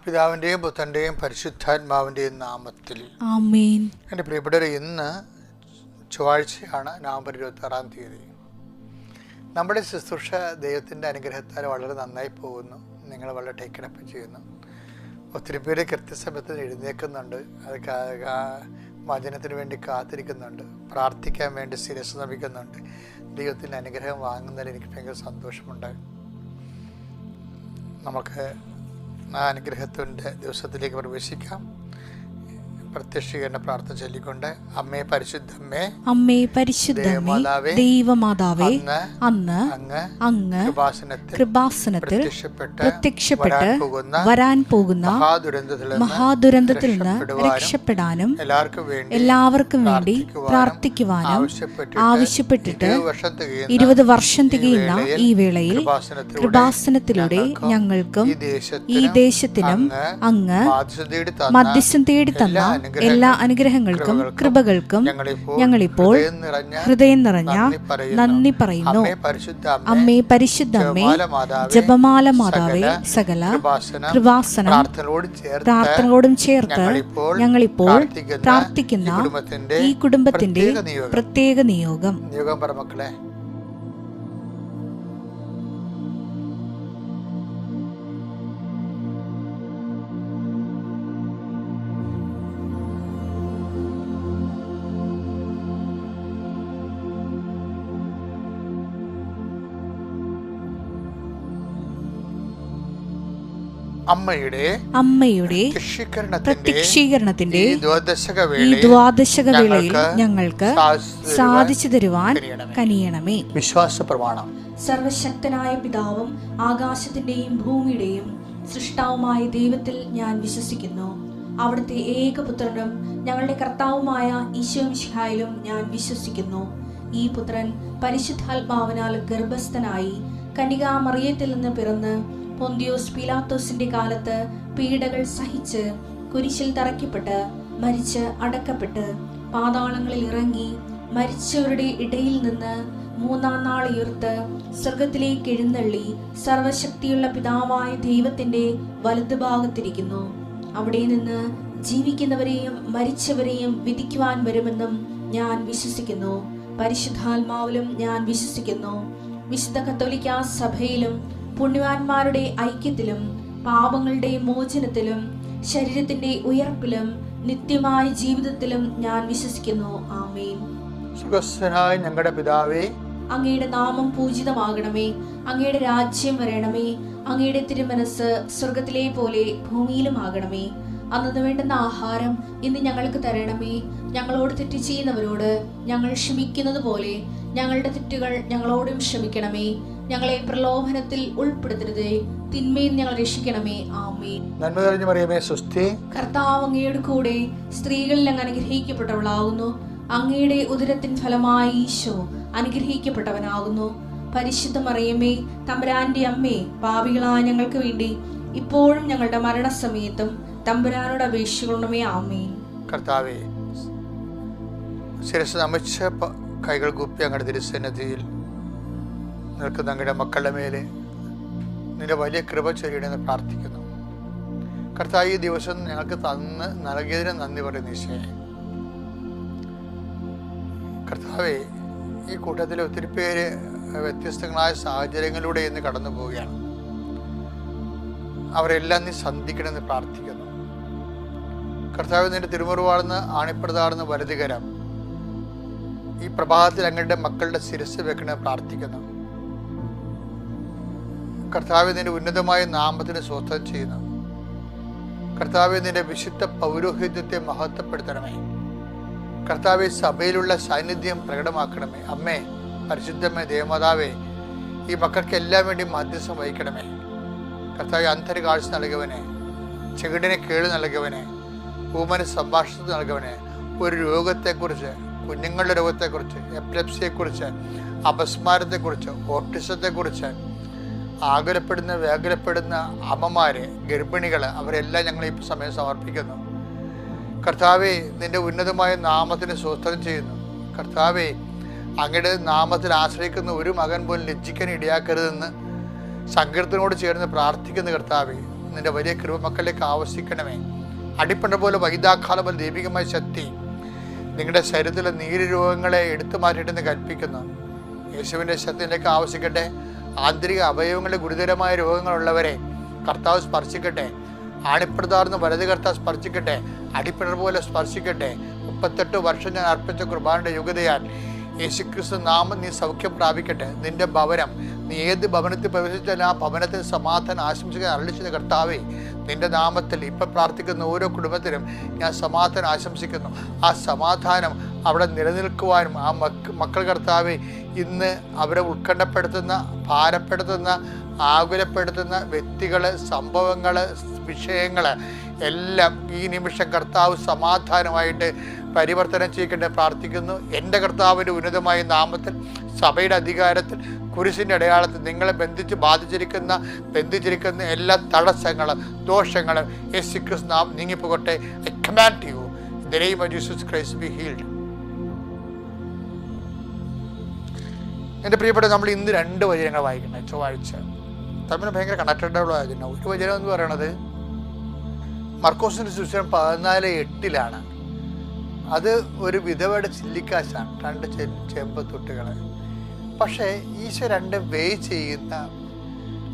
പിതാവിൻ്റെയും പുത്രൻ്റെയും പരിശുദ്ധാത്മാവിൻ്റെയും നാമത്തിൽ ആമേൻ. എൻ്റെ പ്രിയപ്പെട്ടവരെ, ഇന്ന് ചൊവ്വാഴ്ചയാണ്, നവംബർ 26-ാം തീയതി. നമ്മുടെ ശുശ്രൂഷ ദൈവത്തിൻ്റെ അനുഗ്രഹത്താൽ വളരെ നന്നായി പോകുന്നു. നിങ്ങൾ വളരെ ടേക്കണപ്പ് ചെയ്യുന്നു. ഒത്തിരി പേര് കൃത്യസമയത്തിന് എഴുന്നേൽക്കുന്നുണ്ട്. അത് വചനത്തിന് വേണ്ടി കാത്തിരിക്കുന്നുണ്ട്. പ്രാർത്ഥിക്കാൻ വേണ്ടി ശിരസ് നമിക്കുന്നുണ്ട്. ദൈവത്തിൻ്റെ അനുഗ്രഹം വാങ്ങുന്നതിൽ എനിക്ക് ഭയങ്കര സന്തോഷമുണ്ട്. നമുക്ക് ആ അനുഗ്രഹത്തിൻ്റെ ദിവസത്തിലേക്ക് പ്രവേശിക്കാം. പ്രത്യക്ഷീകരണ പ്രാർത്ഥന ചൊല്ലിക്കൊണ്ട്, അമ്മേ പരിശുദ്ധമ്മേ, അമ്മേ പരിശുദ്ധമ്മേ, ദൈവമാതാവേ, അന്ന് അങ്ങ് കൃപാസനത്തിൽ പ്രത്യക്ഷപ്പെട്ട് വരാൻ പോകുന്ന മഹാദുരന്തത്തിൽ നിന്ന് രക്ഷപ്പെടാനും എല്ലാവർക്കും വേണ്ടി പ്രാർത്ഥിക്കുവാനും ആവശ്യപ്പെട്ടിട്ട് 20 വർഷം തികയുന്ന ഈ വേളയിൽ കൃപാസനത്തിലൂടെ ഞങ്ങൾക്കും ഈ ദേശത്തിനും അങ്ങ് മധ്യസ്ഥം തേടി തന്ന എല്ലാ അനുഗ്രഹങ്ങൾക്കും കൃപകൾക്കും ഞങ്ങളിപ്പോൾ ഹൃദയം നിറഞ്ഞ നന്ദി പറയുന്നു. അമ്മേ പരിശുദ്ധമ്മേ, ജപമാല മാതാവേ, സകല കൃപാസനം പ്രാർത്ഥനകളോടും ചേർത്ത് ഞങ്ങളിപ്പോൾ പ്രാർത്ഥിക്കുന്ന ഈ കുടുംബത്തിന്റെ പ്രത്യേക നിയോഗം. മക്കളെ, അമ്മയുടെ പ്രത്യക്ഷീകരണത്തിന്റെ ഈ ദ്വാദശക വേളയിൽ ഞങ്ങൾക്ക് സാധിച്ചു തരുവാൻ കനിയണമേ. വിശ്വാസ പ്രമാണം. സർവശക്തനായ പിതാവും ആകാശത്തിന്റെയും ഭൂമിയുടെയും സൃഷ്ടാവുമായ ദൈവത്തിൽ ഞാൻ വിശ്വസിക്കുന്നു. അവിടുത്തെ ഏകപുത്രനും ഞങ്ങളുടെ കർത്താവുമായ ഈശോമിശിഹായിലും ഞാൻ വിശ്വസിക്കുന്നു. ഈ പുത്രൻ പരിശുദ്ധാത്മാവിനാൽ ഗർഭസ്ഥനായി കന്യകാമറിയത്തിൽ നിന്ന് പിറന്ന് പൊന്തിയോസ് പീലാത്തോസിന്റെ കാലത്ത് പീഡകൾ സഹിച്ച് കുരിശിൽ തറയ്ക്കപ്പെട്ട് മരിച്ച് അടക്കപ്പെട്ട് പാതാളങ്ങളിൽ ഇറങ്ങി മരിച്ചവരുടെ ഇടയിൽ നിന്ന് 3-ാം നാൾ ഉയർത്ത് സ്വർഗത്തിലേക്ക് എഴുന്നള്ളി സർവശക്തിയുള്ള പിതാവായ ദൈവത്തിന്റെ വലതുഭാഗത്തിരിക്കുന്നു. അവിടെ നിന്ന് ജീവിക്കുന്നവരെയും മരിച്ചവരെയും വിധിക്കുവാൻ വരുമെന്നും ഞാൻ വിശ്വസിക്കുന്നു. പരിശുദ്ധാത്മാവിലും ഞാൻ വിശ്വസിക്കുന്നു. വിശുദ്ധ കത്തോലിക്കാ സഭയിലും പുണ്യവാന്മാരുടെ ഐക്യത്തിലും പാപങ്ങളുടെ മോചനത്തിലും ശരീരത്തിന്റെ ഉയർപ്പിലും നിത്യമായ ജീവിതത്തിലും ഞാൻ വിശ്വസിക്കുന്നു. ആമേൻ. സുഖസ്ഥനായ ഞങ്ങളുടെ പിതാവേ, അങ്ങയുടെ നാമം പൂജിതമാകണമേ. അങ്ങയുടെ രാജ്യം വരണമേ. അങ്ങയുടെ തിരുമനസ് സ്വർഗത്തിലെ പോലെ ഭൂമിയിലും ആകണമേ. അന്നു വേണ്ടുന്ന ആഹാരം ഇന്ന് ഞങ്ങൾക്ക് തരണമേ. ഞങ്ങളോട് തെറ്റ് ചെയ്യുന്നവരോട് ഞങ്ങൾ ക്ഷമിക്കുന്നത് പോലെ ഞങ്ങളുടെ തെറ്റുകൾ ഞങ്ങളോടും ക്ഷമിക്കണമേ. ഞങ്ങളെ പ്രലോഭനത്തിൽ ഉൾപ്പെടുത്തരുതേ, തിന്മയിൽ ഞങ്ങൾ രക്ഷിക്കണമേ. ആമേൻ. നന്മ നിറഞ്ഞ മറിയമേ, സ്വസ്തി. കർത്താവ് അങ്ങയുടെ കൂടെ സ്ത്രീകളിൽ അങ്ങ് അനുഗ്രഹിക്കപ്പെട്ടവളാകുന്നു. അങ്ങയുടെ ഉദരത്തിൻ ഫലമായി ഈശോ അനുഗ്രഹിക്കപ്പെട്ടവനാകുന്നു. പരിശുദ്ധ മറിയമേ, തമ്പുരാന്റെ അമ്മേ, പാപികളായ ഞങ്ങൾക്ക് വേണ്ടി ഇപ്പോഴും ഞങ്ങളുടെ മരണസമയത്തും തമ്പുരാനോട് അപേക്ഷിക്കണമേ. ആമേൻ. കർത്താവേ, ശിരസ് നമിച്ച കൈകൾ കുപ്പി അങ്ങയുടെ തിരുസന്നിധിയിൽ നിൽക്കുന്ന അങ്ങയുടെ മക്കളുടെ മേലെ നിന്റെ വലിയ കൃപ ചൊരിയണമെന്ന് പ്രാർത്ഥിക്കുന്നു. കർത്താവ്, ഈ ദിവസം ഞങ്ങൾക്ക് നൽകിയതിന് നന്ദി പറയുന്നു. ഈശോയെ, കർത്താവേ, ഈ കൂട്ടത്തിൽ ഒത്തിരി പേര് വ്യത്യസ്തങ്ങളായ സാഹചര്യങ്ങളിലൂടെ ഇന്ന് കടന്നു പോവുകയാണ്. അവരെല്ലാം നീ സന്ധിക്കണമെന്ന് പ്രാർത്ഥിക്കുന്നു. കർത്താവ്, നിന്റെ തിരുമുറിവാടുന്ന ആണിപ്രതാടുന്ന വലതുകരം ഈ പ്രഭാതത്തിൽ അങ്ങയുടെ മക്കളുടെ ശിരസ് വെക്കണമെന്ന് പ്രാർത്ഥിക്കുന്നു. കർത്താവ്, നിന്റെ ഉന്നതമായ നാമത്തിന് സ്വസ്ഥം ചെയ്യുന്നു. കർത്താവ്, നിന്റെ വിശുദ്ധ പൗരോഹിത്യത്തെ മഹത്വപ്പെടുത്തണമേ. കർത്താവ്, സഭയിലുള്ള സാന്നിധ്യം പ്രകടമാക്കണമേ. അമ്മേ പരിശുദ്ധമേ, ദേവമാതാവേ, ഈ മക്കൾക്ക് എല്ലാം വേണ്ടി മധ്യസ്ഥം വഹിക്കണമേ. കർത്താവ്, അന്ധര കാഴ്ച നൽകുവനെ, ചെകിടിനെ കേള് നൽകുവനെ, ഊമന് സംഭാഷണത്തിൽ നൽകുവനെ, ഒരു രോഗത്തെക്കുറിച്ച്, കുഞ്ഞുങ്ങളുടെ രോഗത്തെക്കുറിച്ച്, എപ്പിലെപ്സിയെക്കുറിച്ച്, അപസ്മാരത്തെക്കുറിച്ച്, ഓട്ടിസത്തെക്കുറിച്ച്, ആകുലപ്പെടുന്ന വ്യാകുലപ്പെടുന്ന അമ്മമാരെ, ഗർഭിണികള്, അവരെല്ലാം ഞങ്ങൾ ഈ സമയം സമർപ്പിക്കുന്നു. കർത്താവെ, നിന്റെ ഉന്നതമായ നാമത്തിന് സ്തോത്രം ചെയ്യുന്നു. കർത്താവെ, അങ്ങയുടെ നാമത്തിൽ ആശ്രയിക്കുന്ന ഒരു മകൻ പോലും ലജ്ജിക്കാൻ ഇടയാക്കരുതെന്ന് സങ്കീർത്തനോട് ചേർന്ന് പ്രാർത്ഥിക്കുന്ന കർത്താവെ, നിന്റെ വലിയ കൃപ മക്കളിലേക്ക് ആവശ്യിക്കണമേ. അടിപ്പണ്ട പോലെ വൈദാഖാല പോലെ ദൈവികമായ ശക്തി നിങ്ങളുടെ ശരീരത്തിലെ നീര് രോഗങ്ങളെ എടുത്തു മാറ്റിയിട്ടെന്ന് കൽപ്പിക്കുന്നു. യേശുവിൻ്റെ ശക്തിയിലേക്ക് ആവശ്യിക്കട്ടെ. ആന്തരിക അവയവങ്ങളുടെ ഗുരുതരമായ രോഗങ്ങളുള്ളവരെ കർത്താവ് സ്പർശിക്കട്ടെ. ആണിപ്രതാർന്ന് വലത് കർത്താവ് സ്പർശിക്കട്ടെ. അടിപ്പിണർ പോലെ സ്പർശിക്കട്ടെ. 38 വർഷം ഞാൻ അർപ്പിച്ച കുർബാനയുടെ യോഗ്യതയാൽ യേശുക്രിസ്തു നാമം നീ സൗഖ്യം പ്രാപിക്കട്ടെ. നിന്റെ ഭവനം, നീ ഏത് ഭവനത്തിൽ പ്രവേശിച്ചാലും ആ ഭവനത്തിന് സമാധാനം ആശംസിക്കാൻ അരുളിച്ചത് കർത്താവേ, നിന്റെ നാമത്തിൽ ഇപ്പം പ്രാർത്ഥിക്കുന്ന ഓരോ കുടുംബത്തിനും ഞാൻ സമാധാനം ആശംസിക്കുന്നു. ആ സമാധാനം അവിടെ നിലനിൽക്കുവാനും ആ മക്കൾ കർത്താവേ, ഇന്ന് അവരെ ഉത്കണ്ഠപ്പെടുത്തുന്ന, ഭാരപ്പെടുത്തുന്ന, ആകുലപ്പെടുത്തുന്ന വ്യക്തികൾ, സംഭവങ്ങൾ, വിഷയങ്ങൾ എല്ലാം ഈ നിമിഷം കർത്താവ് സമാധാനമായിട്ട് പരിവർത്തനം ചെയ്യിക്കട്ടെ പ്രാർത്ഥിക്കുന്നു. എൻ്റെ കർത്താവിൻ്റെ ഉന്നതമായ നാമത്തിൽ, സഭയുടെ അധികാരത്തിൽ, കുരിശിൻ്റെ അടയാളത്തിൽ നിങ്ങളെ ബന്ധിച്ചിരിക്കുന്ന എല്ലാ തടസ്സങ്ങളും ദോഷങ്ങളും യേശുക്രിസ്തു നാമം നീങ്ങിപ്പോകട്ടെ. I command you in the name of Jesus Christ be healed. എൻ്റെ പ്രിയപ്പെട്ട, നമ്മൾ ഇന്ന് 2 വചനങ്ങൾ വായിക്കണം. ചൊവ്വാഴ്ച തമ്മിൽ ഭയങ്കര കണക്റ്റഡുള്ള വചനം. ഒരു വചനം എന്ന് പറയുന്നത് മർക്കോസിൻ്റെ സുവിശേഷം 14:8 അത് ഒരു വിധവയുടെ ചില്ലിക്കാശാണ്, 2 ചെമ്പത്തൊട്ടുകൾ. പക്ഷേ ഈശോ 2 വേ ചെയ്യുന്ന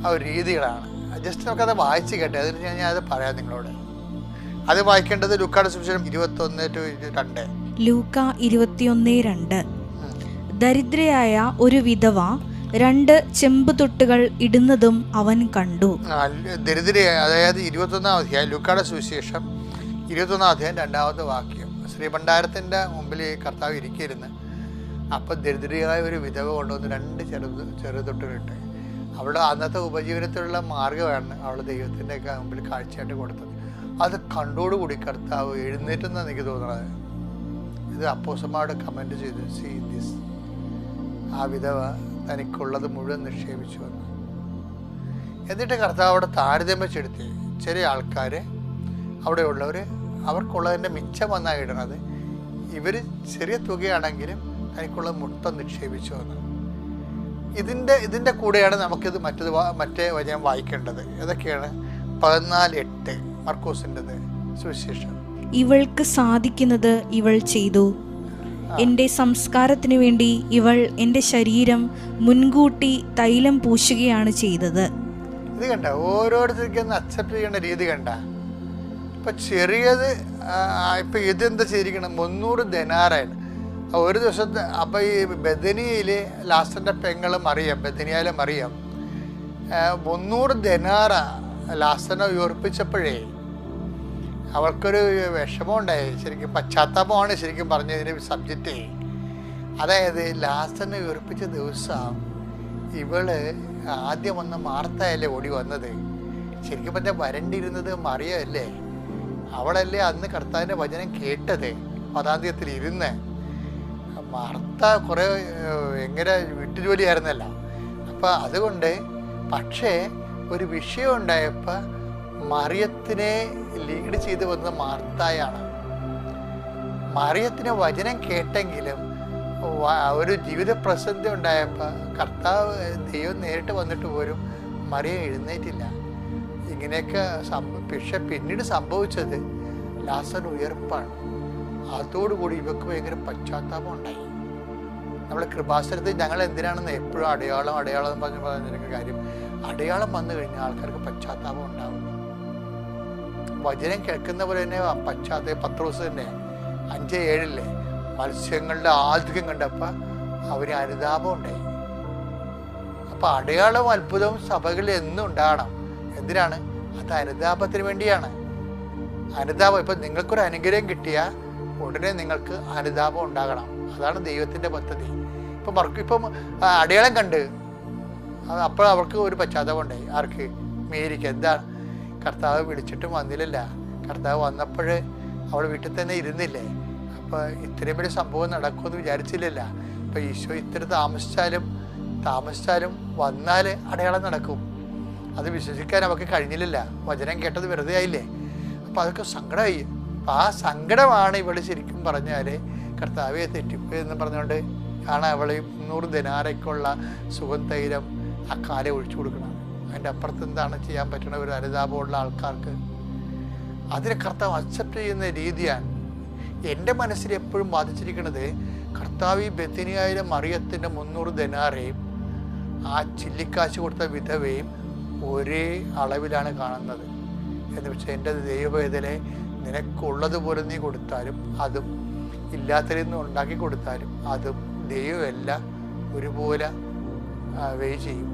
ആ ഒരു രീതികളാണ്. ജസ്റ്റ് നമുക്കത് വായിച്ച് കേട്ടെ, അതിന് ഞാൻ അത് പറയാം നിങ്ങളോട്. അത് വായിക്കേണ്ടത് ലൂക്കായുടെ സുവിശേഷം 21:2. ലൂക്ക 21:2. ദരിദ്രയായ ഒരു വിധവ 2 ചെമ്പുതൊട്ടുകൾ ഇടുന്നതും അവൻ കണ്ടു. ദരിദ്രയായ, അതായത് 21-ാം അധ്യായം, ലൂക്കായുടെ സുവിശേഷം 21-ാം അധ്യായം 2-ാമത്തെ വാക്യം. ശ്രീഭണ്ഡാരത്തിൻ്റെ മുമ്പിൽ കർത്താവ് ഇരിക്കരുന്ന്. അപ്പം ദരിദ്രയായ ഒരു വിധവ കൊണ്ടുവന്ന് 2 ചെറുതൊട്ടുകളിട്ട്. അവളുടെ അന്നത്തെ ഉപജീവനത്തിലുള്ള മാർഗ്ഗമാണ് അവൾ ദൈവത്തിൻ്റെ മുമ്പിൽ കാഴ്ചയായിട്ട് കൊടുത്തത്. അത് കണ്ടോടുകൂടി കർത്താവ് എഴുന്നേറ്റെന്നാണ് എനിക്ക് തോന്നുന്നത്. ഇത് അപ്പോസ്തലന്മാരോട് കമൻറ്റ് ചെയ്തു, സീ ദിസ്. ആ വിധവ തനിക്കുള്ളത് മുഴുവൻ നിക്ഷേപിച്ചു വന്നു. എന്നിട്ട് കർത്താവ് അവിടെ താരതമ്യപ്പെടുത്തി. ചെറിയ ആൾക്കാർ, അവിടെയുള്ളവർ അവർക്കുള്ളതിൻ്റെ മിച്ചം വന്നാണ് ഇടണത്. ഇവർ ചെറിയ തുകയാണെങ്കിലും തനിക്കുള്ളത് മൊത്തം നിക്ഷേപിച്ചു വന്നു. ഇതിൻ്റെ കൂടെയാണ് നമുക്കിത് മറ്റേ വചനം വായിക്കേണ്ടത്. ഏതൊക്കെയാണ്? 14:8 മർക്കോസിൻ്റെത് സുവിശേഷം. ഇവൾക്ക് സാധിക്കുന്നത് ഇവൾ ചെയ്തു. എൻ്റെ സംസ്കാരത്തിനു വേണ്ടി ഇവൾ എൻ്റെ ശരീരം മുൻകൂട്ടി തൈലം പൂശുകയാണ് ചെയ്തത്. ഇത് കണ്ട, ഓരോരുത്തർക്കും അക്സെപ്റ്റ് ചെയ്യേണ്ട രീതി കണ്ട. ഇപ്പം ചെറിയത്, ഇപ്പം ഇതെന്താ ചെയ്തിരിക്കണം? 300 ദനാറാണ് ഒരു ദിവസത്തെ. അപ്പം ഈ ബദനിയയിൽ ലാസ്റ്റൻ്റെ പെങ്ങൾ മറിയം, ബദനിയയിലെ മറിയം 300 ദനാറ ലാസ്റ്റനെ ഉയർപ്പിച്ചപ്പോഴേ അവൾക്കൊരു വിഷമം ഉണ്ടായി. ശരിക്കും പശ്ചാത്താപമാണ് ശരിക്കും പറഞ്ഞതിൻ്റെ സബ്ജക്റ്റ്. അതായത് ലാസ്റ്റനെ ഉയർപ്പിച്ച ദിവസം ഇവള് ആദ്യം വന്ന മാർത്തയല്ലേ ഓടി വന്നത്. ശരിക്കും പറഞ്ഞാൽ വരണ്ടിരുന്നത് മറിയല്ലേ. അവളല്ലേ അന്ന് കർത്താവിൻ്റെ വചനം കേട്ടത്, പദാന്ത്യത്തിൽ ഇരുന്ന്. മാർത്ത കുറേ എങ്ങനെ വീട്ടുജോലിയായിരുന്നല്ലോ. അപ്പം അതുകൊണ്ട്, പക്ഷേ ഒരു വിഷയം ഉണ്ടായപ്പോൾ മറിയത്തിനെ ലീഡ് ചെയ്ത് വന്നത് മാർത്തായാണ്. മറിയത്തിന് വചനം കേട്ടെങ്കിലും ഒരു ജീവിത പ്രസിദ്ധി ഉണ്ടായപ്പോൾ കർത്താവ് ദൈവം നേരിട്ട് വന്നിട്ട് പോലും മറിയ എഴുന്നേറ്റില്ല. ഇങ്ങനെയൊക്കെ പക്ഷെ പിന്നീട് സംഭവിച്ചത് ലാസർ ഉയർപ്പാണ്. അതോടുകൂടി ഇവർക്ക് ഭയങ്കര പശ്ചാത്താപം ഉണ്ടായി. നമ്മുടെ കൃപാസനത്തിൽ ഞങ്ങൾ എന്തിനാണെന്ന് എപ്പോഴും അടയാളം എന്ന് പറഞ്ഞ കാര്യം, അടയാളം വന്നു കഴിഞ്ഞാൽ ആൾക്കാർക്ക് പശ്ചാത്താപം ഉണ്ടാവും. വചനം കേൾക്കുന്ന പോലെ തന്നെ പശ്ചാത്തലം. പത്രോസ് തന്നെ 5:7 മത്സ്യങ്ങളുടെ ആധിക്യം കണ്ടപ്പോൾ അവന് അനുതാപം ഉണ്ടായി. അപ്പം അടയാളവും അത്ഭുതവും സഭകളിൽ എന്നും ഉണ്ടാകണം. എന്തിനാണ്? അത് അനുതാപത്തിന് വേണ്ടിയാണ്. അനുതാപം, ഇപ്പം നിങ്ങൾക്കൊരു അനുഗ്രഹം കിട്ടിയാൽ ഉടനെ നിങ്ങൾക്ക് അനുതാപം ഉണ്ടാകണം. അതാണ് ദൈവത്തിൻ്റെ പദ്ധതി. ഇപ്പം അടയാളം കണ്ട് അപ്പോൾ അവർക്ക് ഒരു പശ്ചാത്തലം ഉണ്ടായി. ആർക്ക്? മേരിക്ക്. എന്താണ്? കർത്താവ് വിളിച്ചിട്ടും വന്നില്ലല്ല. കർത്താവ് വന്നപ്പോൾ അവൾ വീട്ടിൽ തന്നെ ഇരുന്നില്ലേ. അപ്പോൾ ഇത്രയും വലിയ സംഭവം നടക്കുമെന്ന് വിചാരിച്ചില്ലല്ല. അപ്പോൾ ഈശോ ഇത്ര താമസിച്ചാലും വന്നാൽ അടയാളം നടക്കും. അത് വിശ്വസിക്കാൻ അവർക്ക് കഴിഞ്ഞില്ലല്ല. വചനം കേട്ടത് വെറുതെ ആയില്ലേ. അപ്പോൾ അതൊക്കെ സങ്കടമായി. അപ്പം ആ സങ്കടമാണ് ഇവൾ ശരിക്കും പറഞ്ഞാൽ കർത്താവെ തെറ്റിപ്പോയി എന്ന് പറഞ്ഞുകൊണ്ട് ആണ് അവൾ 300 ദിനാറയ്ക്കുള്ള സുഗന്ധൈലം ആ കാലെ ഒഴിച്ചു കൊടുക്കണം. അതിൻ്റെ അപ്പുറത്ത് എന്താണ് ചെയ്യാൻ പറ്റുന്ന ഒരു അനുതാപമുള്ള ആൾക്കാർക്ക് അതിനെ കർത്താവ് അക്സെപ്റ്റ് ചെയ്യുന്ന രീതിയാണ് എൻ്റെ മനസ്സിൽ എപ്പോഴും ബാധിച്ചിരിക്കുന്നത്. കർത്താവ് ഈ ബെഥനിയായിലെ മറിയത്തിൻ്റെ 300 ദനാറേയും ആ ചില്ലിക്കാശ് കൊടുത്ത വിധവയും ഒരേ അളവിലാണ് കാണുന്നത്. എന്ന് വെച്ചാൽ എൻ്റെ ദൈവവേദനെ നിനക്കുള്ളതുപോലെ നീ കൊടുത്താലും അതും ഇല്ലാത്തതിൽ നിന്ന് ഉണ്ടാക്കി കൊടുത്താലും അതും ദൈവമെല്ലാം ഒരുപോലെ വെയ് ചെയ്യും.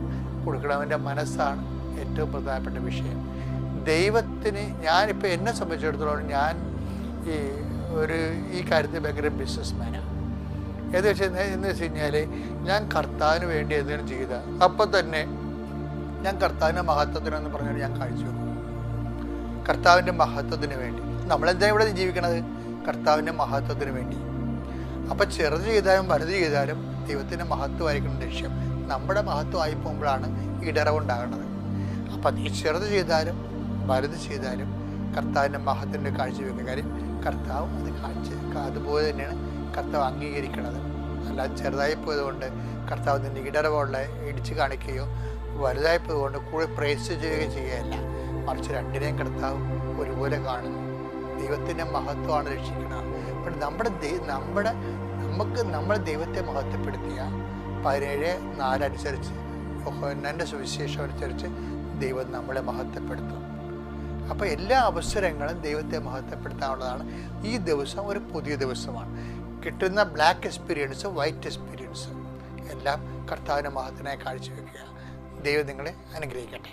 കൊടുക്കണവൻ്റെ മനസ്സാണ് ഏറ്റവും പ്രധാനപ്പെട്ട വിഷയം. ദൈവത്തിന് ഞാനിപ്പോൾ എന്നെ സംബന്ധിച്ചിടത്തോളം ഞാൻ ഈ കാര്യത്തിൽ ഭയങ്കര ബിസിനസ്മാനാണ്. എന്ന് വെച്ച് കഴിഞ്ഞാൽ ഞാൻ കർത്താവിന് വേണ്ടി എന്തെങ്കിലും ചെയ്ത അപ്പം തന്നെ ഞാൻ കർത്താവിൻ്റെ മഹത്വത്തിനെന്ന് പറഞ്ഞാൽ ഞാൻ കാഴ്ചവെക്കും. കർത്താവിൻ്റെ മഹത്വത്തിന് വേണ്ടി നമ്മളെന്താ ഇവിടെ ജീവിക്കണത്? കർത്താവിൻ്റെ മഹത്വത്തിന് വേണ്ടി. അപ്പം ചെറുത് ചെയ്താലും വലുത് ചെയ്താലും ദൈവത്തിൻ്റെ മഹത്വമായിരിക്കണം ലക്ഷ്യം. നമ്മുടെ മഹത്വമായി പോകുമ്പോഴാണ് ഇടറവുണ്ടാകുന്നത്. അപ്പം നീ ചെറുത് ചെയ്താലും വലുത് ചെയ്താലും കർത്താവിൻ്റെ മഹത്വത്തിൻ്റെ കാഴ്ചവെക്കുന്ന കാര്യം കർത്താവ് അതുപോലെ തന്നെയാണ് കർത്താവ് അംഗീകരിക്കണത്. അല്ലാതെ ചെറുതായി പോയതുകൊണ്ട് കർത്താവ് നിൻ്റെ ഇടറവുള്ള ഇടിച്ച് കാണിക്കുകയോ വലുതായി പോയതുകൊണ്ട് കൂടെ പ്രേസ് ചെയ്യുകയോ ചെയ്യുകയല്ല. മറിച്ച് രണ്ടിനെയും കർത്താവ് ഒരുപോലെ കാണുന്നു. ദൈവത്തിൻ്റെ മഹത്വമാണ് രക്ഷിക്കുന്നത്. അപ്പം നമ്മൾ ദൈവത്തെ മഹത്വപ്പെടുത്തിയ 17:4 അനുസരിച്ച് യോഹന്നാൻ്റെ സുവിശേഷം അനുസരിച്ച് ദൈവം നമ്മളെ മഹത്വപ്പെടുത്തും. അപ്പോൾ എല്ലാ അവസരങ്ങളും ദൈവത്തെ മഹത്വപ്പെടുത്താനുള്ളതാണ്. ഈ ദിവസം ഒരു പുതിയ ദിവസമാണ്. കിട്ടുന്ന ബ്ലാക്ക് എക്സ്പീരിയൻസ്, വൈറ്റ് എക്സ്പീരിയൻസ് എല്ലാം കർത്താവിൻ്റെ മഹത്വത്തിനായി കാഴ്ചവെക്കുക. ദൈവം നിങ്ങളെ അനുഗ്രഹിക്കട്ടെ.